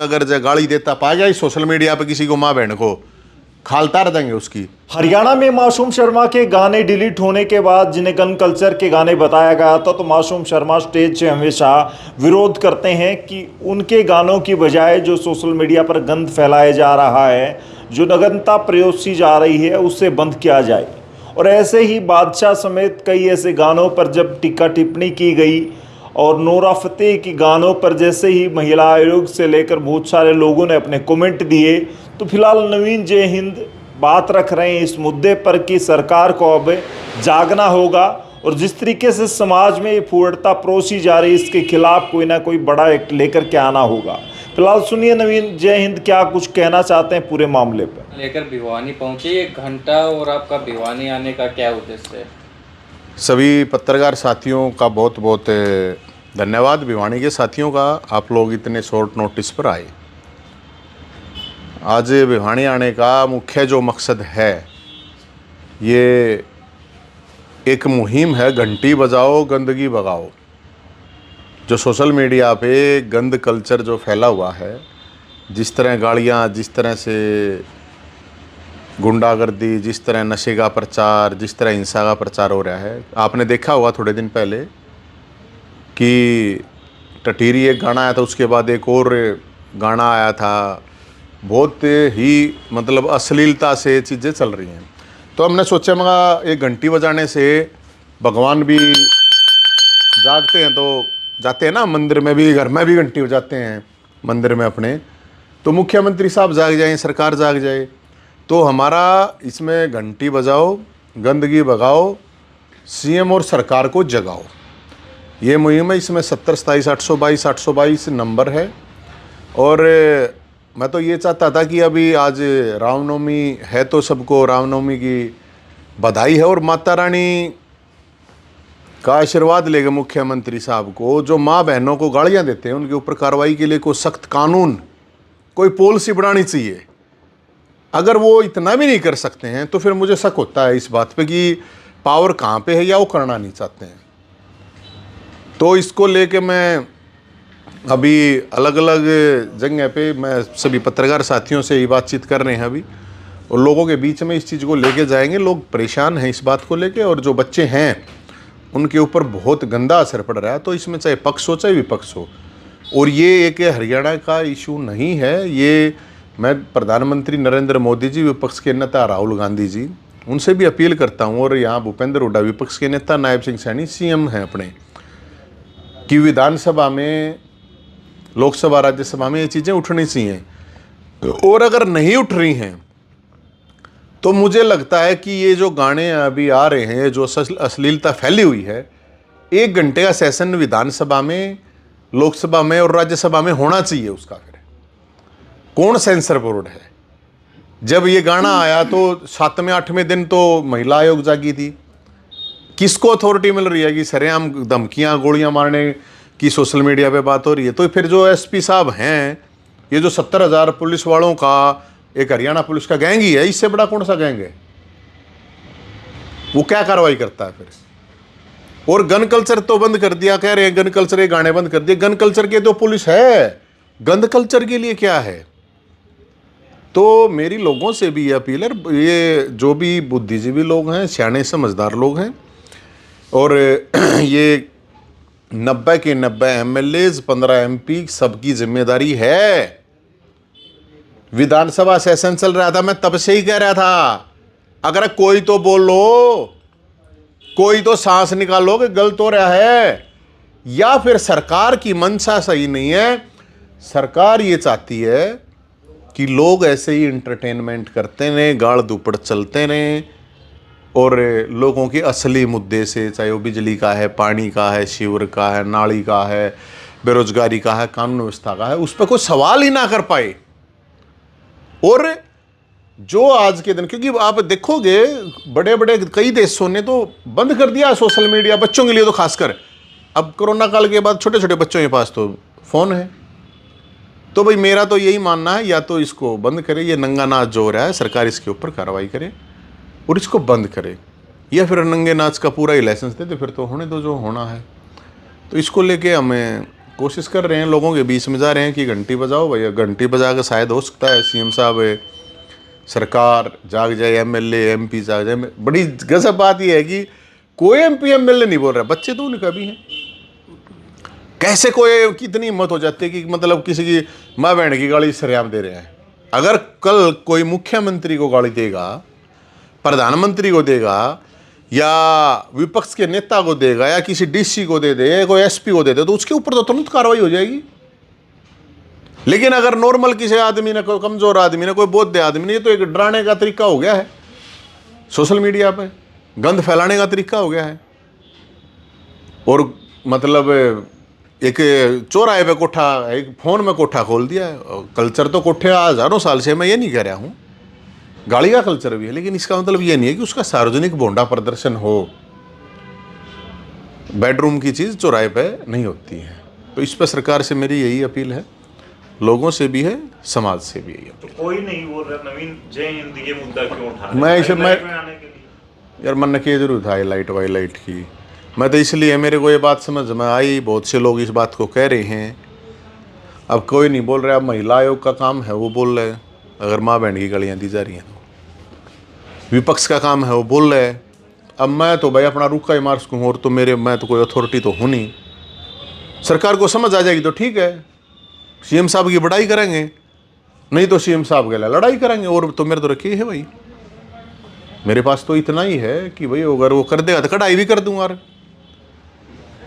अगर जो गाली देता पा जाए सोशल मीडिया पे किसी को, माँ बहन को खालता रह देंगे उसकी। हरियाणा में मासूम शर्मा के गाने डिलीट होने के बाद जिन्हें गन कल्चर के गाने बताया गया था, तो मासूम शर्मा स्टेज से हमेशा विरोध करते हैं कि उनके गानों की बजाय जो सोशल मीडिया पर गंद फैलाया जा रहा है, जो नग्नता प्रयोसी जा रही है, उससे बंद किया जाए। और ऐसे ही बादशाह समेत कई ऐसे गानों पर जब टीका टिप्पणी की गई और नोरा फतेही के गानों पर जैसे ही महिला आयोग से लेकर बहुत सारे लोगों ने अपने कमेंट दिए, तो फिलहाल नवीन जय हिंद बात रख रहे हैं इस मुद्दे पर कि सरकार को अब जागना होगा और जिस तरीके से समाज में ये फूहड़ता परोसी जा रही है, इसके खिलाफ कोई ना कोई बड़ा एक्ट लेकर के आना होगा। फिलहाल सुनिए नवीन जय हिंद क्या कुछ कहना चाहते हैं पूरे मामले पर। लेकर भिवानी पहुंचे 1 घंटा, और आपका भिवानी आने का क्या उद्देश्य है? सभी पत्रकार साथियों का बहुत बहुत धन्यवाद। भिवानी के साथियों का, आप लोग इतने शॉर्ट नोटिस पर आए। आज भिवानी आने का मुख्य जो मकसद है, ये एक मुहिम है, घंटी बजाओ गंदगी भगाओ। जो सोशल मीडिया पे गंद कल्चर जो फैला हुआ है, जिस तरह गालियाँ, जिस तरह से गुंडागर्दी, जिस तरह नशे का प्रचार, जिस तरह हिंसा का प्रचार हो रहा है, आपने देखा होगा थोड़े दिन पहले कि टटीरी एक गाना आया था, उसके बाद एक और गाना आया था, बहुत ही मतलब अश्लीलता से चीज़ें चल रही हैं। तो हमने सोचा मगा एक घंटी बजाने से भगवान भी जागते हैं, तो जाते हैं ना मंदिर में भी, घर में भी घंटी बजाते हैं मंदिर में अपने, तो मुख्यमंत्री साहब जाग जाएं, सरकार जाग जाए। तो हमारा इसमें घंटी बजाओ गंदगी भगाओ, सीएम और सरकार को जगाओ, ये मुहिम है। इसमें 70 27 822 822 नंबर है। और मैं तो ये चाहता था कि अभी आज रामनवमी है, तो सबको रामनवमी की बधाई है, और माता रानी का आशीर्वाद लेगा मुख्यमंत्री साहब को। जो माँ बहनों को गालियाँ देते हैं उनके ऊपर कार्रवाई के लिए कोई सख्त कानून, कोई पॉलिसी बनानी चाहिए। अगर वो इतना भी नहीं कर सकते हैं तो फिर मुझे शक होता है इस बात पे कि पावर कहाँ पे है, या वो करना नहीं चाहते हैं। तो इसको लेके मैं अभी अलग अलग जगह पे मैं सभी पत्रकार साथियों से ये बातचीत कर रहे हैं अभी, और लोगों के बीच में इस चीज़ को लेके जाएंगे। लोग परेशान हैं इस बात को लेके, और जो बच्चे हैं उनके ऊपर बहुत गंदा असर पड़ रहा है। तो इसमें चाहे पक्ष हो चाहे विपक्ष हो, और ये एक हरियाणा का इशू नहीं है, ये मैं प्रधानमंत्री नरेंद्र मोदी जी, विपक्ष के नेता राहुल गांधी जी, उनसे भी अपील करता हूँ, और यहाँ भूपेंद्र हुड्डा विपक्ष के नेता, नायब सिंह सैनी सीएम हैं अपने, कि विधानसभा में, लोकसभा राज्यसभा में ये चीज़ें उठनी चाहिए। और अगर नहीं उठ रही हैं तो मुझे लगता है कि ये जो गाने अभी आ रहे हैं, जो अश्लीलता फैली हुई है, 1 घंटे का सेशन विधानसभा में, लोकसभा में और राज्यसभा में होना चाहिए। उसका फिर कौन सेंसर बोर्ड है? जब ये गाना आया तो 7वें 8वें दिन तो महिला आयोग जागी थी। किसको अथॉरिटी मिल रही है कि सरेआम धमकियां गोलियां मारने की सोशल मीडिया पे बात हो रही है? तो फिर जो एसपी साहब हैं, ये जो 70,000 पुलिस वालों का एक हरियाणा पुलिस का गैंग ही है, इससे बड़ा कौन सा गैंग है? वो क्या कार्रवाई करता है फिर? और गन कल्चर तो बंद कर दिया, कह रहे हैं गन कल्चर के गाने बंद कर दिए। गन कल्चर के तो पुलिस है, गन कल्चर के लिए क्या है? तो मेरी लोगों से भी ये अपील है, ये जो भी बुद्धिजीवी लोग हैं, सियाने समझदार लोग हैं, और ये 90 के 90 एमएलएज, 15 एमपी, सबकी जिम्मेदारी है। विधानसभा सेशन चल रहा था, मैं तब से ही कह रहा था, अगर कोई तो बोलो, कोई तो सांस निकालो कि गलत हो रहा है, या फिर सरकार की मंशा सही नहीं है। सरकार ये चाहती है कि लोग ऐसे ही इंटरटेनमेंट करते रहें, गाड़ दुपड़ चलते रहें, और लोगों के असली मुद्दे से, चाहे वो बिजली का है, पानी का है, शिवर का है, नाली का है, बेरोजगारी का है, कानून व्यवस्था का है, उस पर कोई सवाल ही ना कर पाए। और जो आज के दिन, क्योंकि आप देखोगे बड़े बड़े कई देशों ने तो बंद कर दिया सोशल मीडिया, बच्चों के लिए तो खासकर। अब कोरोना काल के बाद छोटे छोटे बच्चों के पास तो फ़ोन है। तो भाई मेरा तो यही मानना है, या तो इसको बंद करे, ये नंगा नाच जो हो रहा है, सरकार इसके ऊपर कार्रवाई करे और इसको बंद करे, या फिर नंगे नाच का पूरा ही लाइसेंस दे दे, फिर तो होने दो जो होना है। तो इसको लेके हमें कोशिश कर रहे हैं, लोगों के बीच में जा रहे हैं कि घंटी बजाओ भैया। घंटी बजा के शायद हो सकता है सीएम साहब सरकार जाग जाए, एमएलए एमपी जाग जाए। बड़ी गजब बात यह है कि कोई एमपी एमएलए नहीं बोल रहा, बच्चे तो उनका भी हैं। कैसे कोई कितनी हिम्मत हो जाती है कि मतलब किसी की माँ बहन की गाली सरेआम दे रहे हैं। अगर कल कोई मुख्यमंत्री को गाली देगा, प्रधानमंत्री को देगा, या विपक्ष के नेता को देगा, या किसी डीसी को दे दे, कोई एसपी को दे दे, तो उसके ऊपर तो तुरंत कार्रवाई हो जाएगी। लेकिन अगर नॉर्मल किसी आदमी ने, कोई कमजोर आदमी ने, कोई बौद्ध आदमी ने, ये तो एक डराने का तरीका हो गया है, सोशल मीडिया पे गंद फैलाने का तरीका हो गया है। और मतलब एक चौराहे पे कोठा, एक फोन में कोठा खोल दिया है। कल्चर तो कोठे हजारों साल से, मैं ये नहीं कह रहा हूँ, गाली का कल्चर भी है, लेकिन इसका मतलब ये नहीं है कि उसका सार्वजनिक भोंडा प्रदर्शन हो। बेडरूम की चीज़ चौराहे पे नहीं होती है। तो इस पर सरकार से मेरी यही अपील है, लोगों से भी है, समाज से भी यही अपील। तो कोई नहीं बोल रहा नवीन जय हिंद ये मुद्दा क्यों उठा रहे? मैं इसे मैं आने के लिए यार मन किए जरूर था लाइट वाई लाइट की। मैं तो इसलिए, मेरे को ये बात समझ में आई, बहुत से लोग इस बात को कह रहे हैं। अब कोई नहीं बोल रहा, अब महिला आयोग का काम है वो बोल रहे हैं, अगर माँ बहन की गालियाँ दी जा रही हैं तो। विपक्ष का काम है वो बोल रहे हैं। अब मैं तो भाई अपना रुख का ही मार सकूँ, और तो मैं तो कोई अथॉरिटी तो हूँ नहीं। सरकार को समझ आ जाएगी तो ठीक है, सीएम साहब की बड़ाई करेंगे, नहीं तो सीएम साहब के लिए लड़ाई करेंगे। और तो मेरे तो रखी है भाई, मेरे पास तो इतना ही है कि भाई अगर वो कर देगा तो कढ़ाई भी कर दूंगा।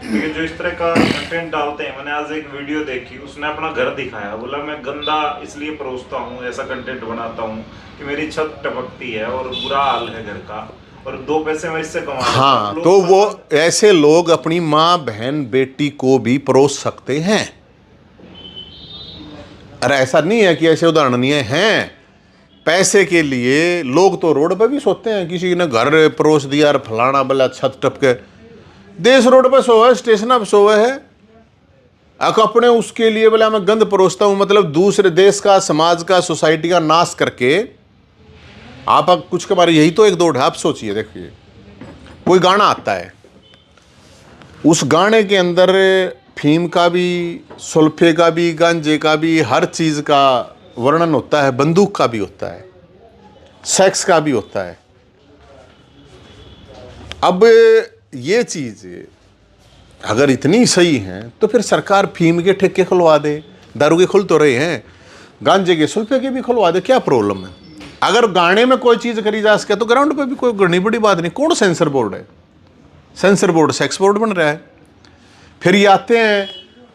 जो इस तरह का कंटेंट डालते हैं, मैंने आज एक वीडियो देखी, उसने अपना घर दिखाया, बोला मैं गंदा इसलिए परोसता हूँ, ऐसा कंटेंट बनाता हूँ कि मेरी छत टपकती है और बुरा हाल है घर का, और 2 पैसे मैं इससे कमा। हाँ, तो वो ऐसे लोग अपनी माँ बहन बेटी को भी परोस सकते हैं। अरे ऐसा नहीं है कि ऐसे उदाहरण नहीं है। पैसे के लिए लोग तो रोड पे भी सोते हैं, किसी ने घर परोस दिया और फलाना बला छत टपके। देश रोड पे सोए, स्टेशन पे सोए है, अपने उसके लिए बोला मैं गंद परोसता हूं, मतलब दूसरे देश का, समाज का, सोसाइटी का नाश करके आप कुछ के बारे। यही तो एक दौड़ है। आप सोचिए, देखिए कोई गाना आता है, उस गाने के अंदर फीम का भी, सुल्फे का भी, गांजे का भी, हर चीज का वर्णन होता है, बंदूक का भी होता है, सेक्स का भी होता है। अब ये चीज अगर इतनी सही है तो फिर सरकार फीम के ठेके खुलवा दे, दारू के खुल तो रहे हैं, गांजे के, सुल्फे के भी खुलवा दे, क्या प्रॉब्लम है? अगर गाने में कोई चीज करी जा सके तो ग्राउंड पे भी कोई घनी बड़ी बात नहीं। कौन सेंसर बोर्ड है? सेंसर बोर्ड सेक्स बोर्ड बन रहा है। फिर ये आते हैं,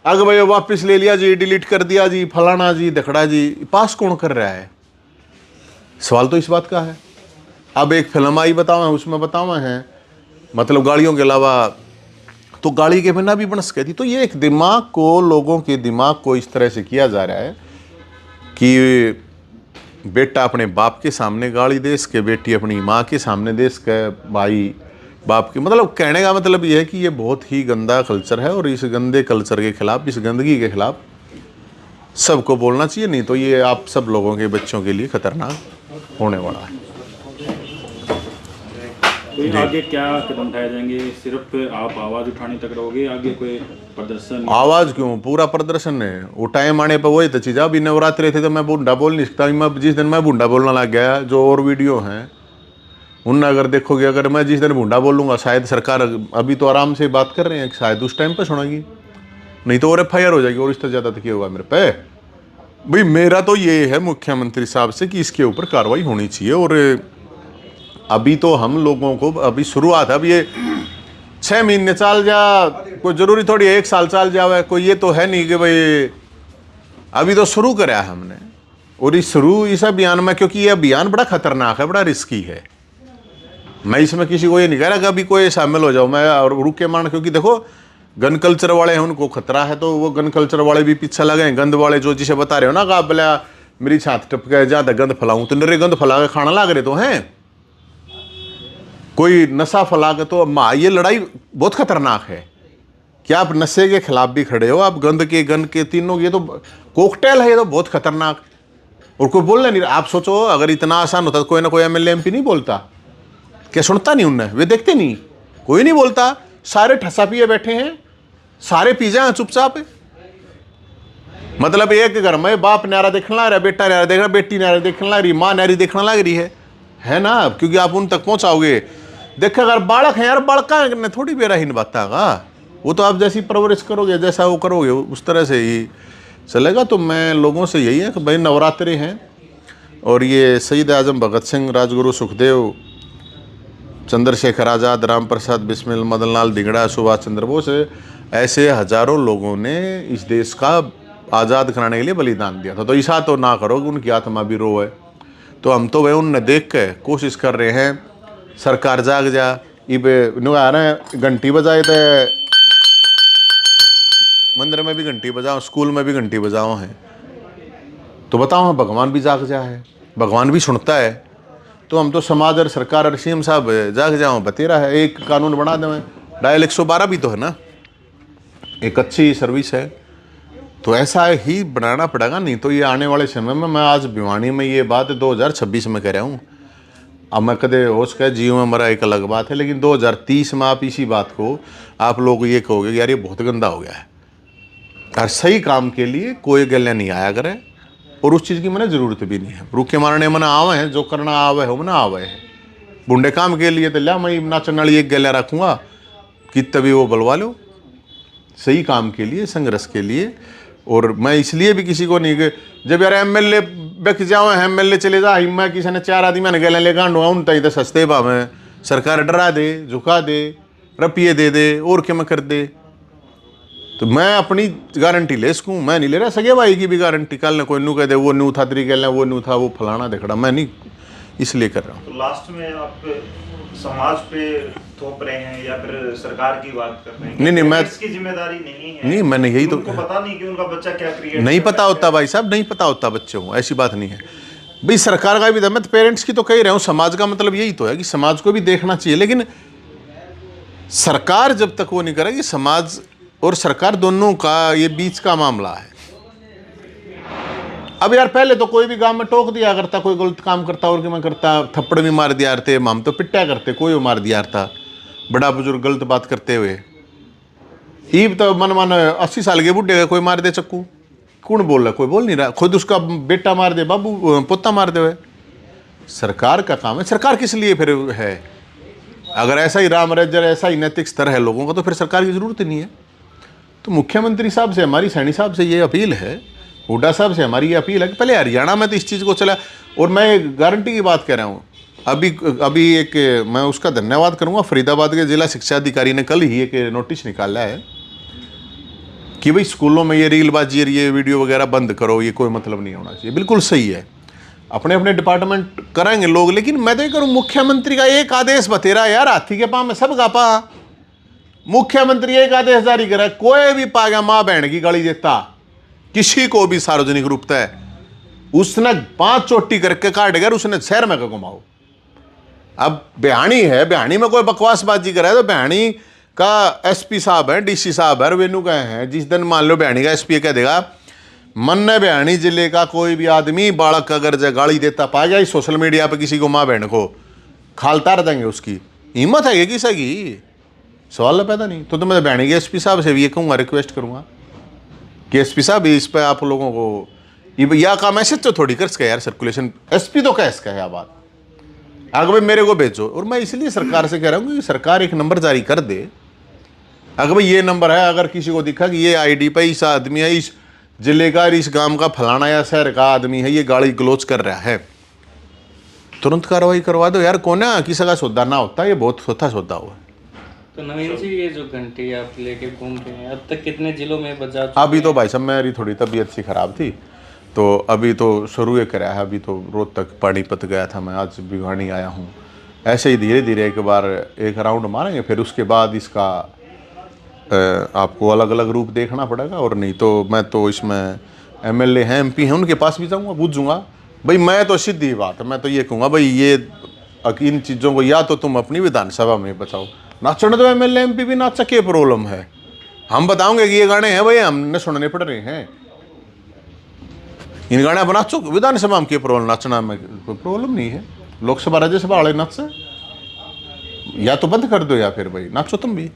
अगर भाई वापस ले लिया जी, डिलीट कर दिया जी, फलाना जी, दखड़ा जी, पास कौन कर रहा है? सवाल तो इस बात का है। अब एक फिल्म आई बताओ, उसमें बताओ है मतलब गाड़ियों के अलावा तो गाड़ी के बिना भी बन सकती। तो ये एक दिमाग को, लोगों के दिमाग को इस तरह से किया जा रहा है कि बेटा अपने बाप के सामने गाली दे सके, बेटी अपनी माँ के सामने दे सके, भाई बाप के। मतलब कहने का मतलब ये है कि ये बहुत ही गंदा कल्चर है, और इस गंदे कल्चर के खिलाफ, इस गंदगी के खिलाफ सबको बोलना चाहिए, नहीं तो ये आप सब लोगों के बच्चों के लिए खतरनाक होने वाला है। तो आगे क्या कदम उठाए जाएंगे? सिर्फ आप आवाज़ उठाने तक रहोगे, आगे कोई प्रदर्शन? आवाज़ क्यों, पूरा प्रदर्शन है। वो टाइम आने पर वही तो चीज़। अभी नवरात्रि थे तो मैं बूढ़ा बोल नहीं सकता। मैं जिस दिन मैं बूढ़ा बोलना लग गया, जो और वीडियो हैं उन अगर देखोगे, अगर मैं जिस दिन बूढ़ा बोलूँगा, शायद सरकार अभी तो आराम से बात कर रहे हैं, शायद उस टाइम पर सुनेगी, नहीं तो और FIR हो जाएगी। और इससे ज़्यादा तो क्या होगा मेरे पे? भाई मेरा तो ये है मुख्यमंत्री साहब से कि इसके ऊपर कार्रवाई होनी चाहिए। और अभी तो हम लोगों को अभी शुरुआत है। अब ये 6 महीने चाल जा, कोई जरूरी थोड़ी 1 साल चाल जावे, कोई ये तो है नहीं कि भाई अभी तो शुरू करा है हमने। और इस अभियान में, क्योंकि ये अभियान बड़ा खतरनाक है, बड़ा रिस्की है, मैं इसमें किसी को ये नहीं कह रहा कि अभी कोई शामिल हो जाओ, मैं और रुक के मान। क्योंकि देखो गन कल्चर वाले हैं, उनको खतरा है, तो वो गन कल्चर वाले भी पीछे लगे हैं। गंद वाले जो जिसे बता रहे हो ना कि आप बोला मेरी छात टपके ज़्यादा गंद फैलाऊँ, तो नरे गंद फैला के खाना लाग रहे तो हैं, कोई नशा फैला के। तो ये लड़ाई बहुत खतरनाक है कि आप नशे के खिलाफ भी खड़े हो, आप गंद के तीनों, ये तो कोकटेल है, ये तो बहुत खतरनाक। और कोई बोलना नहीं। आप सोचो अगर इतना आसान होता तो कोई ना कोई MLA MP नहीं बोलता? क्या सुनता नहीं उनने? वे देखते नहीं, कोई नहीं बोलता। सारे ठसा पिए बैठे हैं, सारे पी जाए चुपचाप। मतलब एक घर में बाप न्यारा देखने लग रहा है, बेटा न्यारा देख रहा, बेटी न्यारा देखने लग रही, माँ न्यारी देखने लग रही है ना, क्योंकि आप उन तक पहुंचाओगे। देखो अगर बालक है यार, बालका ने थोड़ी बेराहीन बतागा, वो तो आप जैसी परवरिश करोगे, जैसा वो करोगे उस तरह से ही चलेगा। तो मैं लोगों से यही है कि भाई नवरात्रि हैं और ये शहीद आजम भगत सिंह, राजगुरु सुखदेव, चंद्रशेखर आज़ाद, राम प्रसाद बिस्मिल, मदन लाल धिंगड़ा, सुभाष चंद्र बोस, ऐसे हजारों लोगों ने इस देश का आज़ाद कराने के लिए बलिदान दिया था। तो ऐसा तो ना करो कि उनकी आत्मा भी रोए। तो हम तो वह उनने देख के कोशिश कर रहे हैं, सरकार जाग जा। इब आ रहे हैं, घंटी बजाए थे, मंदिर में भी घंटी बजाओ, स्कूल में भी घंटी बजाओ है, तो बताओ भगवान भी जाग जा है, भगवान भी सुनता है। तो हम तो समाज और सरकार और सीएम साहब जाग जाओ बतेरा है, एक कानून बना दें, डायल 112 भी तो है ना, एक अच्छी सर्विस है। तो ऐसा ही बनाना पड़ेगा, नहीं तो ये आने वाले समय में, मैं आज भिवानी में ये बात 2026 में कह रहा हूँ, अब मैं कदे होश कह जीव में मरा एक अलग बात है, लेकिन 2030 में आप इसी बात को आप लोग ये कहोगे यार ये बहुत गंदा हो गया है। और सही काम के लिए कोई गले नहीं आया करे, और उस चीज़ की मैंने ज़रूरत भी नहीं है। रूखे मारने मना आवे हैं, जो करना आवे है वो ना आवे है। बुंडे काम के लिए तो ला मैं नाचन वाली एक गले रखूँगा कि तभी वो बुलवा लो, सही काम के लिए, संघर्ष के लिए। और मैं इसलिए भी किसी को नहीं कि जब यार एमएलए बेच जाओ, एमएलए चले जा, मैं किसी ने 4 आदमी ने गले ले गांडूंगा उन तई तो सस्ते भाव में सरकार डरा दे, झुका दे, रुपये दे और क्या मैं कर दे। तो मैं अपनी गारंटी ले सकूँ, मैं नहीं ले रहा सगे भाई की भी गारंटी। कल ने कोई नू कह दे वो न्यू था, तरी कह वो न्यू था, वो फलाना देखड़ा, मैं नहीं इसलिए कर रहा हूँ। तो लास्ट में आप समाज पे थोप रहे हैं या फिर सरकार की बात कर रहे हैं? नहीं मैं इसकी जिम्मेदारी नहीं है। नहीं, मैंने यही तो, उनको पता नहीं कि उनका बच्चा क्या क्रिएट, नहीं पता होता भाई साहब, नहीं पता होता बच्चों को, ऐसी बात नहीं है भाई। सरकार का भी मैं तो पेरेंट्स की तो कह रहा हूँ, समाज का मतलब यही तो है कि समाज को भी देखना चाहिए। लेकिन सरकार जब तक वो नहीं करेगी, समाज और सरकार दोनों का ये बीच का मामला है। अब यार पहले तो कोई भी गांव में टोक दिया करता, कोई गलत काम करता और क्या मैं करता, थप्पड़ भी मार दिया करते, हम तो पिट्टा करते, कोई वो मार दिया था बड़ा बुजुर्ग गलत बात करते हुए। ईब तो मन 80 साल के बुढ़े कोई मार दे चक्कू, कौन बोल रहा, कोई बोल नहीं रहा, खुद उसका बेटा मार दे, बाबू पोता मार दे। सरकार का काम है, सरकार किस लिए फिर है? अगर ऐसा ही राम राज्य, ऐसा ही नैतिक स्तर है लोगों का, तो फिर सरकार की जरूरत ही नहीं है। तो मुख्यमंत्री साहब से हमारी, सैनी साहब से ये अपील है, हुड्डा साहब से हमारी ये अपील है कि पहले हरियाणा में तो इस चीज़ को चला, और मैं गारंटी की बात कह रहा हूँ। अभी एक मैं उसका धन्यवाद करूँगा, फरीदाबाद के जिला शिक्षा अधिकारी ने कल ही एक नोटिस निकाला है कि भाई स्कूलों में ये रीलबाजी और ये वीडियो वगैरह बंद करो, ये कोई मतलब नहीं होना चाहिए। बिल्कुल सही है, अपने अपने डिपार्टमेंट करेंगे लोग, लेकिन मैं तो ये करूँ, मुख्यमंत्री का एक आदेश बतेरा यार, हाथी के पाँव में सब गापा। मुख्यमंत्री एक आदेश जारी करा, कोई भी पागा माँ बहन की गाली देता, किसी को भी सार्वजनिक रूप से, उसने 5 चोटी करके काट गया, उसने शहर में घुमाओ। अब बिहानी है, बिहानी में कोई बकवासबाजी करे तो बिहानी का एसपी साहब है, डीसी साहब है, वेनू गए हैं, जिस दिन मान लो बिहानी का एसपी कह देगा मन बिहानी जिले का कोई भी आदमी बालक अगर गाली देता पा गया सोशल मीडिया पे किसी को, माँ बहन को खालता रह देंगे। उसकी हिम्मत है किसी की? सवाल पैदा नहीं। तो मैं बिहानी के एसपी साहब से भी ये कहूँगा, रिक्वेस्ट करूँगा कि एसपी साहब इस पर आप लोगों को या का मैसेज तो थोड़ी कर सके यार, सर्कुलेशन एसपी तो कह सका है बात, अगर भाई मेरे को भेजो। और मैं इसलिए सरकार से कह रहा हूँ कि सरकार एक नंबर जारी कर दे, अगर भाई ये नंबर है, अगर किसी को दिखा कि ये आईडी पे इस आदमी है, इस जिले का, इस गांव का फलाना या शहर का आदमी है, ये गाली गलोच कर रहा है, तुरंत कार्रवाई करवा दो यार। कौन है किसी का सौदा ना होता, ये बहुत सोता सौदा हुआ। तो नवीन जी, ये जो घंटी आप लेके घूम रहे हैं, अब तक कितने जिलों में बजा? अभी तो भाई साहब मेरी थोड़ी तबीयत सी खराब थी, तो अभी तो शुरू ही करा है। अभी तो रोहतक पानीपत गया था मैं, आज भिवानी आया हूँ। ऐसे ही धीरे धीरे एक बार एक राउंड मारेंगे, फिर उसके बाद इसका आपको अलग अलग रूप देखना पड़ेगा। और नहीं तो मैं तो इसमें एमएलए हैं, एमपी हैं, उनके पास भी जाऊँगा, पूछूंगा भाई। मैं तो सीधी बात है, मैं तो ये कहूँगा भाई ये इन चीज़ों को या तो तुम अपनी विधानसभा में बचाओ, नाचने तो एमएलए एमपी भी नाचा, क्या प्रॉब्लम है? हम बताओगे कि ये गाने हैं भाई, हमने सुनने पड़ रहे हैं, इन गाने बना चुक विधानसभा में क्या प्रॉब्लम? नाचना में कोई प्रॉब्लम नहीं है। लोकसभा राज्यसभा वाले नाच, या तो बंद कर दो या फिर भाई नाचो तुम भी।